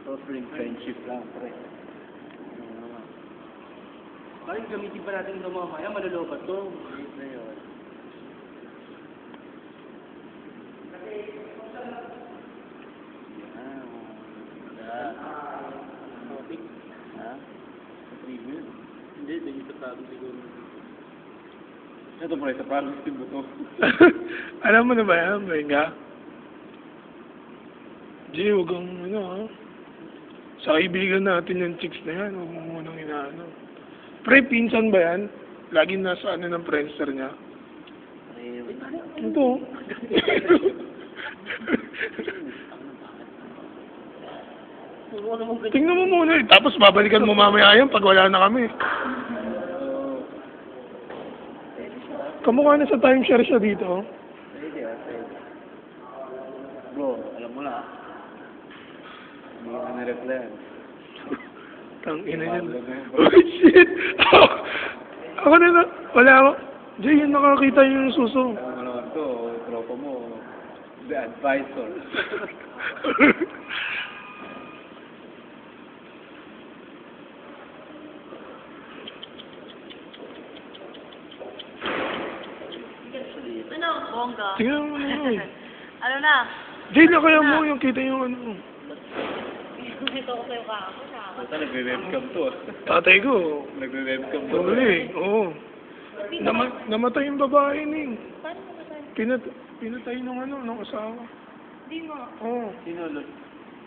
Offering friendship lang, pre. Bakit gamitin pa natin ito mamaya? Malulupat to. Pre, yun. Ha? Premium? Hindi, hindi sa parang siguro. Ito pre, sa parang steve ba to? Alam mo na ba yan, Benga? Jay, huwag kang ano ha. Sa kaibigan natin yung chicks na yan, huwag mo munang inaano. Pre, pinsan ba yan? Laging nasa ano ng friendster niya. Ito. Tingnan mo muna eh. Tapos babalikan mo mamaya yan pag wala na kami. Kamukha na sa timeshare siya dito. Pwede. Bro, alam mo na. Hindi ka na-replyan. Tangina yan. Oh shit! Ako na wala ako. Jay, yun nakakita yung suso. Ano naman to, tropa mo. The advisor. Ano, bongga? Tingnan mo naman. Ano na? Jay, kaya mo yung kita yung ano. Ito ko sa'yo kahapon ha. Basta nagwe-webcam to. Tatay ko. Nagwe-webcam to. Uli, oo. Namatay yung babae ni. Paano namatay? Pinatay nung ano, nung asawa. Di mo. Oo. Sino?